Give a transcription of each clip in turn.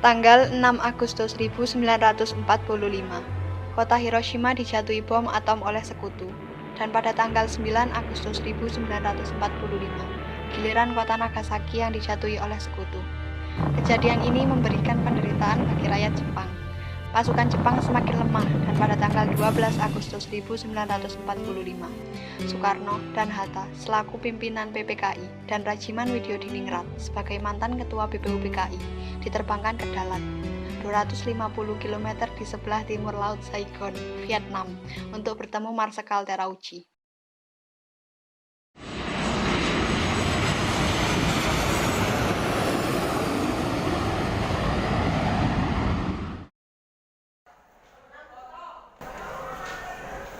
Tanggal 6 Agustus 1945, kota Hiroshima dijatuhi bom atom oleh sekutu. Dan pada tanggal 9 Agustus 1945, giliran kota Nagasaki yang dijatuhi oleh sekutu. Kejadian ini memberikan penderitaan bagi rakyat Jepang. Pasukan Jepang semakin lemah dan pada tanggal 12 Agustus 1945, Soekarno dan Hatta selaku pimpinan PPKI dan Rajiman Widyodiningrat sebagai mantan ketua BPUPKI diterbangkan ke Dalat, 250 km di sebelah timur Laut Saigon, Vietnam, untuk bertemu Marsekal Terauchi.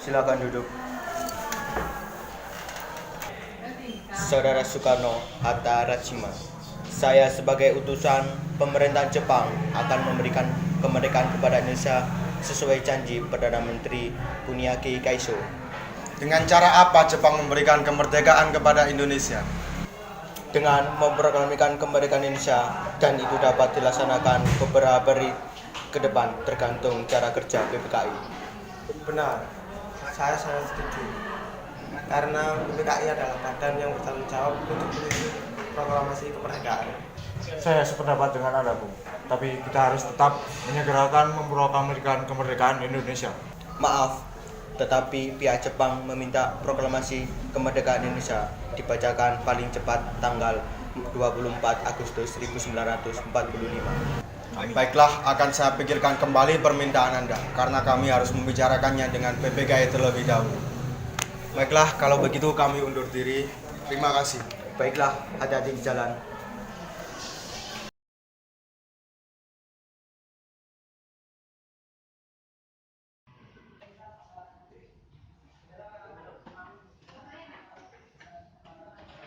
Silakan duduk. Saudara Soekarno, Hatta, Rajima, saya sebagai utusan pemerintahan Jepang akan memberikan kemerdekaan kepada Indonesia sesuai janji Perdana Menteri Kuniaki Kaiso. Dengan cara apa Jepang memberikan kemerdekaan kepada Indonesia? Dengan memproklamirkan kemerdekaan Indonesia, dan itu dapat dilaksanakan beberapa hari ke depan tergantung cara kerja PPKI. Benar, saya sangat setuju. Karena PPKI adalah badan yang bertanggung jawab untuk melindungi proklamasi kemerdekaan. Saya sependapat dengan Anda, Bung. Tapi kita harus tetap menyegerakan memproklamirkan kemerdekaan Indonesia. Maaf, tetapi pihak Jepang meminta proklamasi kemerdekaan Indonesia dibacakan paling cepat tanggal 24 Agustus 1945. Baiklah, akan saya pikirkan kembali permintaan Anda, karena kami harus membicarakannya dengan PPKI terlebih dahulu. Baiklah, kalau begitu kami undur diri. Terima kasih. Baiklah, hati-hati di jalan.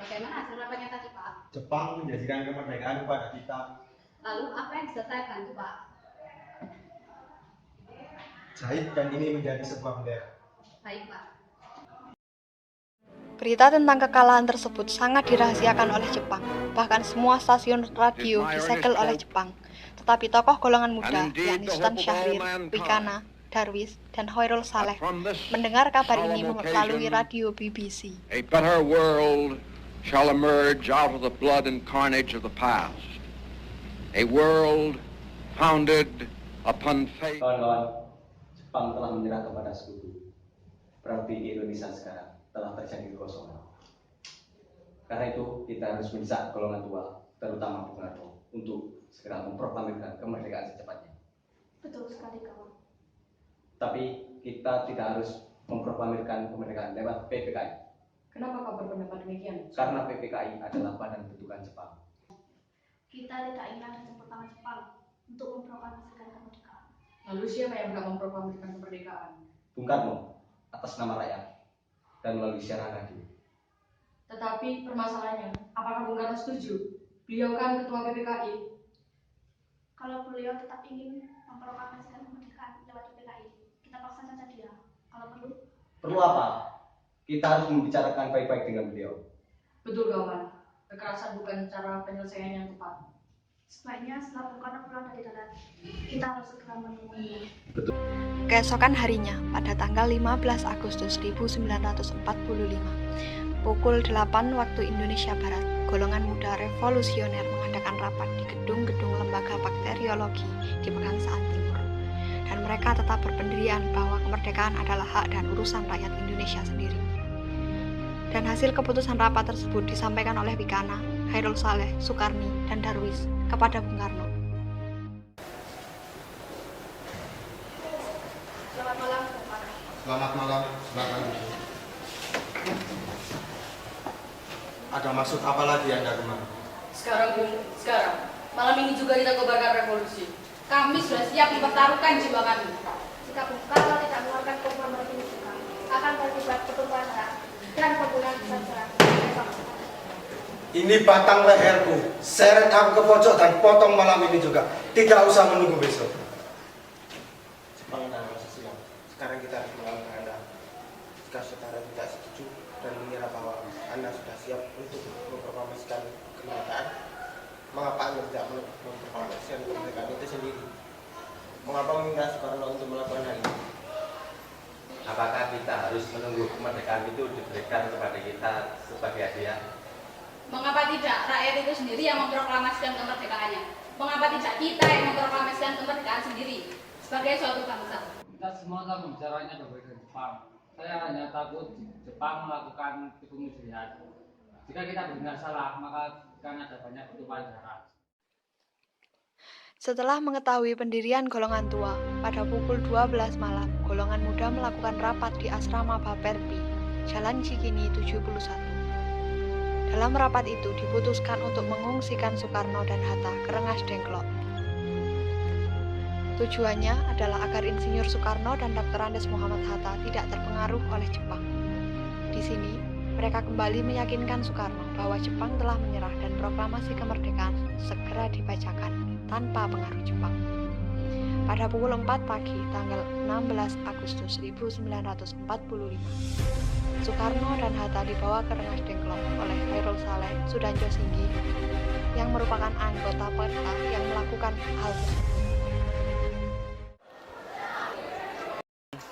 Bagaimana hasil raportnya tadi, Pak? Jepang menjanjikan kemerdekaan kepada kita. Lalu apa yang diselesaikan, Pak? Jahit dan ini menjadi sebuah bendera. Baik, Pak. Berita tentang kekalahan tersebut sangat dirahasiakan oleh Jepang. Bahkan semua stasiun radio disegel oleh Jepang. Tetapi tokoh golongan muda, yakni Sultan Syahrir, Wikana, Darwis, dan Hoirul Saleh, mendengar kabar ini melalui radio BBC. A better world shall emerge out of the blood and carnage of the past. A world founded upon faith. Kawan-kawan, Jepang telah menyerah kepada sekutu. Berarti di Indonesia sekarang telah terjadi kekosongan. Karena itu kita harus mendesak golongan tua, terutama Bung Karno, untuk segera memproklamirkan kemerdekaan secepatnya. Betul sekali, kawan. Tapi kita tidak harus memproklamirkan kemerdekaan lewat PPKI. Kenapa kau berpendapat demikian? Karena PPKI adalah badan bentukan Jepang. Kita tidak ingin ada campur tangan Jepang untuk memproklamasikan kemerdekaan. Lalu siapa yang hendak memproklamirkan kemerdekaan? Bung Karno, atas nama rakyat dan melalui siaran radio. Tetapi permasalahannya, apakah Bung Karno setuju? Beliau kan ketua PPKI. Kalau beliau tetap ingin memproklamasikan kemerdekaan lewat PPKI, kita paksa saja dia. Kalau perlu. Perlu apa? Kita harus membicarakan baik-baik dengan beliau. Betul, kawan. Kekerasan bukan cara penyelesaian yang tepat. Sebaiknya setelah Bung Karno pulang dari Dalat, kita harus segera menemuinya. Keesokan harinya, pada tanggal 15 Agustus 1945, pukul 8 waktu Indonesia Barat, golongan muda revolusioner mengadakan rapat di gedung-gedung lembaga bakteriologi di Pegangsaan Timur. Dan mereka tetap berpendirian bahwa kemerdekaan adalah hak dan urusan rakyat Indonesia sendiri. Dan hasil keputusan rapat tersebut disampaikan oleh Wikana, Hoirul Saleh, Soekarni, dan Darwis kepada Bung Karno. Selamat malam, Bapak. Selamat malam, silakan. Ada maksud apa lagi Anda kemari? Sekarang. Malam ini juga kita kobarkan revolusi. Kami sudah siap mempertaruhkan jiwa kami. Jika Bung Karno tidak mengeluarkan proklamasi ini juga, akan terlibat pertumpahan darah dan pembunuhan besar-besaran. Ini batang leherku. Seret aku ke pojok dan potong malam ini juga. Tidak usah menunggu besok. Jepang dan masa silam. Sekarang kita harus melawan Anda. Jika saudara tidak setuju dan mengira bahwa Anda sudah siap untuk memproklamasikan kemerdekaan, Mengapa Anda tidak memproklamasikan kemerdekaan itu sendiri? Mengapa meminta Soekarno untuk melakukan hal ini? Apakah kita harus menunggu kemerdekaan itu diberikan kepada kita sebagai hadiah? Mengapa tidak rakyat itu sendiri yang memproklamasikan kemerdekaannya? Mengapa tidak kita yang memproklamasikan kemerdekaan sendiri sebagai suatu bangsa? Kita semua tahu bicaranya dengan Jepang. Saya hanya takut Jepang melakukan kemusrihan. Jika kita benar salah, maka akan ada banyak petualangan sejarah. Setelah mengetahui pendirian golongan tua, pada pukul 12 malam, golongan muda melakukan rapat di asrama Baperpi, Jalan Cikini 71. Dalam rapat itu diputuskan untuk mengungsikan Soekarno dan Hatta ke Rengas Dengklok. Tujuannya adalah agar Insinyur Soekarno dan Dr. Andes Muhammad Hatta tidak terpengaruh oleh Jepang. Di sini, mereka kembali meyakinkan Soekarno bahwa Jepang telah menyerah dan proklamasi kemerdekaan segera dibacakan tanpa pengaruh Jepang. Pada pukul 4 pagi, tanggal 16 Agustus 1945, Soekarno dan Hatta dibawa ke Rengas Dengklok oleh Khairul Saleh Sudanjo Singgi yang merupakan anggota PETA yang melakukan hal tersebut.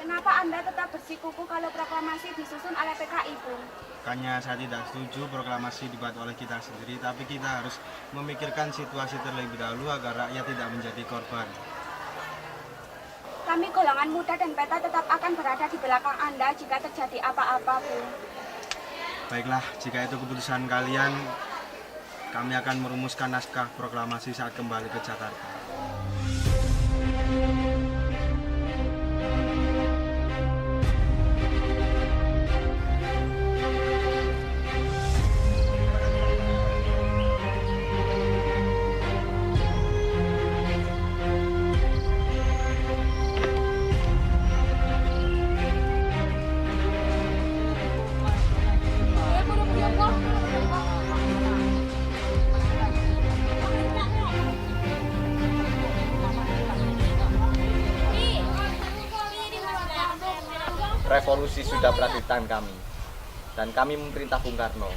Kenapa Anda tetap bersikukuh kalau proklamasi disusun oleh PKI, Bung? Bukannya saya tidak setuju proklamasi dibuat oleh kita sendiri, tapi kita harus memikirkan situasi terlebih dahulu agar rakyat tidak menjadi korban. Kami golongan muda dan PETA tetap akan berada di belakang Anda jika terjadi apa-apa, Bung. Baiklah, jika itu keputusan kalian, kami akan merumuskan naskah proklamasi saat kembali ke Jakarta. Revolusi sudah berada di tangan kami, dan kami memerintah Bung Karno,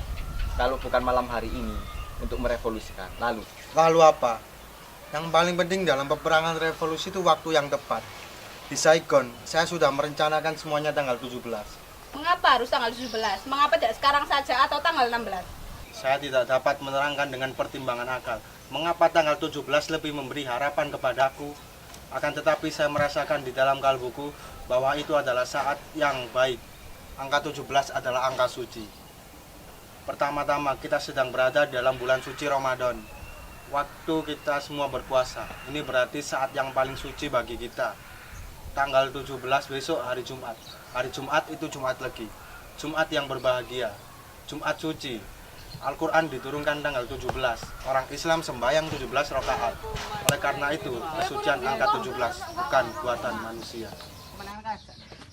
kalau bukan malam hari ini, untuk merevolusikan. Lalu apa? Yang paling penting dalam peperangan revolusi itu waktu yang tepat. Di Saigon, saya sudah merencanakan semuanya tanggal 17. Mengapa harus tanggal 17? Mengapa tidak sekarang saja atau tanggal 16? Saya tidak dapat menerangkan dengan pertimbangan akal. Mengapa tanggal 17 lebih memberi harapan kepadaku? Akan tetapi saya merasakan di dalam kalbuku bahwa itu adalah saat yang baik. Angka 17 adalah angka suci. Pertama-tama kita sedang berada dalam bulan suci Ramadan. Waktu kita semua berpuasa. Ini berarti saat yang paling suci bagi kita. Tanggal 17 besok hari Jumat. Hari Jumat itu Jumat Legi. Jumat yang berbahagia. Jumat suci. Al-Quran diturunkan tanggal 17. Orang Islam sembahyang 17 rakaat. Oleh karena itu, kesucian angka 17 bukan buatan manusia.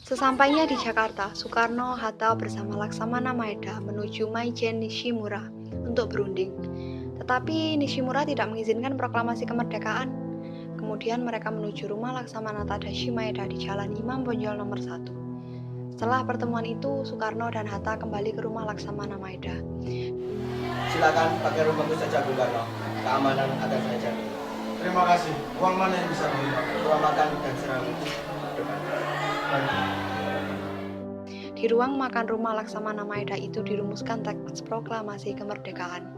Sesampainya di Jakarta, Soekarno, Hatta bersama Laksamana Maeda menuju Maijen Nishimura untuk berunding. Tetapi Nishimura tidak mengizinkan proklamasi kemerdekaan. Kemudian mereka menuju rumah Laksamana Tadashi Maeda di Jalan Imam Bonjol nomor 1. Setelah pertemuan itu, Soekarno dan Hatta kembali ke rumah Laksamana Maeda. Silakan pakai rumahku saja, Bung Karno. Keamanan akan saya jamin. Terima kasih. Uang mana yang bisa mengubah? Ruang makan dan serang depan. Di ruang makan rumah Laksamana Maeda itu dirumuskan teks proklamasi kemerdekaan.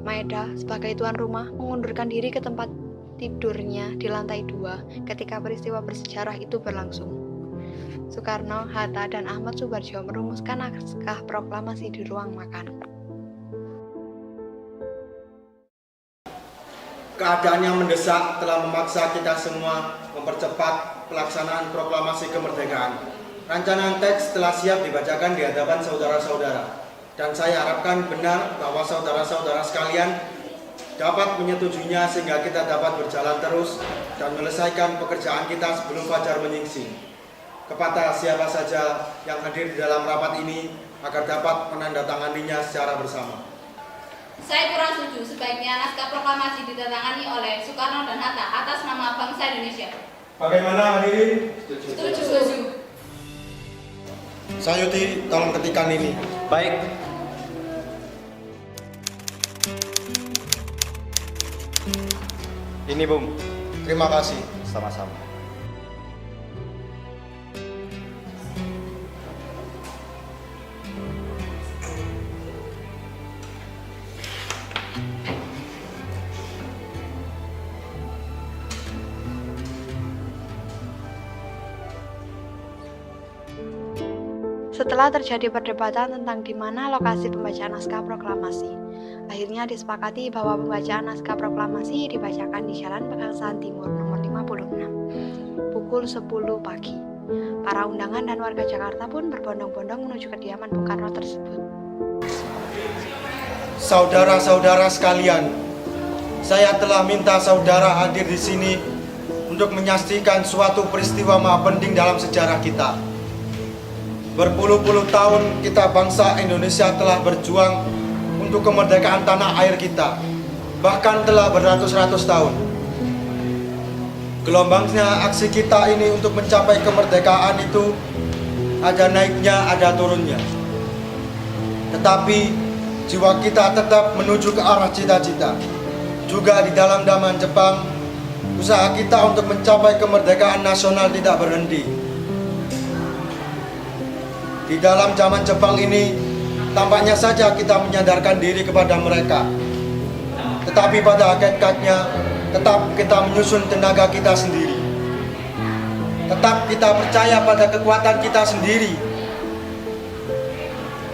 Maeda sebagai tuan rumah mengundurkan diri ke tempat tidurnya di lantai 2 ketika peristiwa bersejarah itu berlangsung. Soekarno, Hatta, dan Ahmad Subarjo merumuskan naskah proklamasi di ruang makan. Keadaan yang mendesak telah memaksa kita semua mempercepat pelaksanaan proklamasi kemerdekaan. Rancangan teks telah siap dibacakan di hadapan saudara-saudara. Dan saya harapkan benar bahwa saudara-saudara sekalian dapat menyetujuinya sehingga kita dapat berjalan terus dan menyelesaikan pekerjaan kita sebelum fajar menyingsing. Kepada siapa saja yang hadir di dalam rapat ini agar dapat menandatanganinya secara bersama. Saya kurang setuju, sebaiknya naskah proklamasi ditandatangani oleh Soekarno dan Hatta atas nama bangsa Indonesia. Bagaimana hadirin? Setuju. Sayuti, tolong ketikan ini. Baik. Ini Bung. Terima kasih. Sama-sama. Setelah terjadi perdebatan tentang di mana lokasi pembacaan naskah proklamasi, akhirnya disepakati bahwa pembacaan naskah proklamasi dibacakan di Jalan Pegangsaan Timur nomor 56, pukul 10 pagi. Para undangan dan warga Jakarta pun berbondong-bondong menuju kediaman Bung Karno tersebut. Saudara-saudara sekalian, saya telah minta saudara hadir di sini untuk menyaksikan suatu peristiwa maha penting dalam sejarah kita. Berpuluh-puluh tahun kita bangsa Indonesia telah berjuang untuk kemerdekaan tanah air kita, bahkan telah beratus-ratus tahun. Gelombangnya aksi kita ini untuk mencapai kemerdekaan itu ada naiknya, ada turunnya. Tetapi jiwa kita tetap menuju ke arah cita-cita. Juga di dalam zaman Jepang, usaha kita untuk mencapai kemerdekaan nasional tidak berhenti. Di dalam zaman Jepang ini, tampaknya saja kita menyadarkan diri kepada mereka. Tetapi pada hakikatnya, tetap kita menyusun tenaga kita sendiri. Tetap kita percaya pada kekuatan kita sendiri.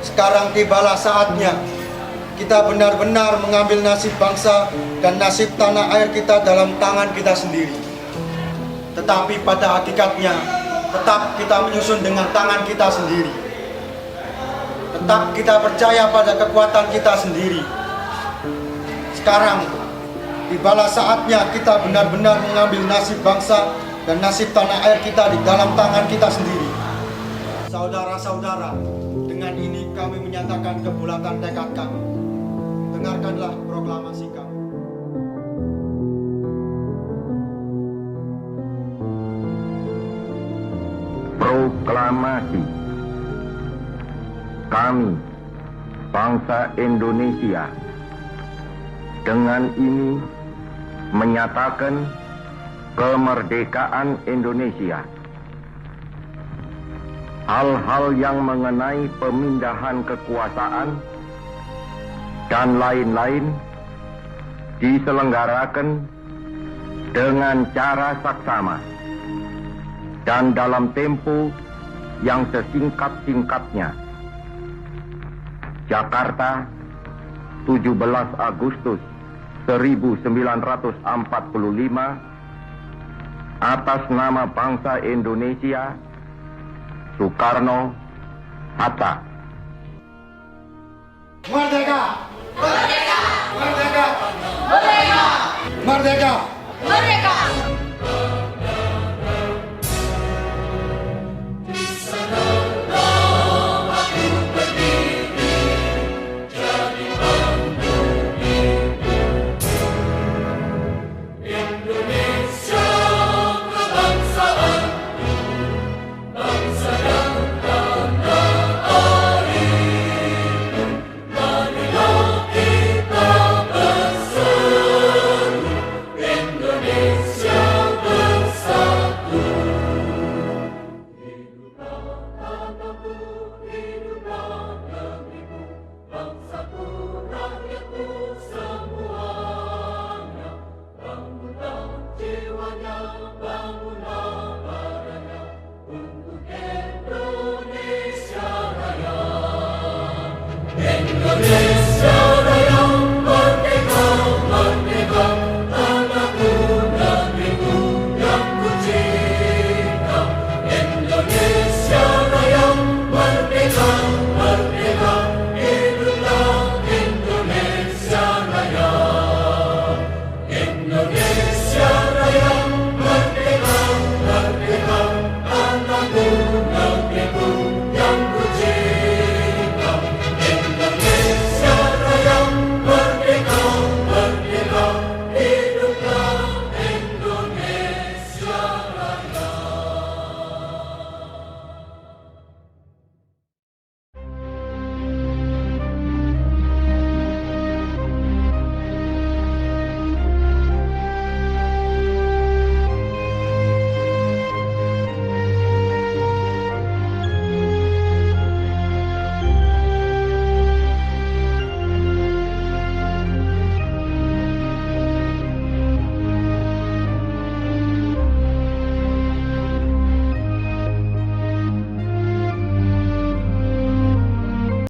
Sekarang tibalah saatnya kita benar-benar mengambil nasib bangsa dan nasib tanah air kita dalam tangan kita sendiri. Tetapi pada hakikatnya, tetap kita menyusun dengan tangan kita sendiri. Tetap kita percaya pada kekuatan kita sendiri. Sekarang, tibalah saatnya kita benar-benar mengambil nasib bangsa dan nasib tanah air kita di dalam tangan kita sendiri. Saudara-saudara, dengan ini kami menyatakan kebulatan tekad kami. Dengarkanlah proklamasi kami. Proklamasi. Kami, bangsa Indonesia, dengan ini menyatakan kemerdekaan Indonesia. Hal-hal yang mengenai pemindahan kekuasaan dan lain-lain diselenggarakan dengan cara saksama dan dalam tempo yang sesingkat-singkatnya. Jakarta, 17 Agustus 1945, atas nama bangsa Indonesia, Soekarno, Hatta. Merdeka! Merdeka! Merdeka! Merdeka! Merdeka!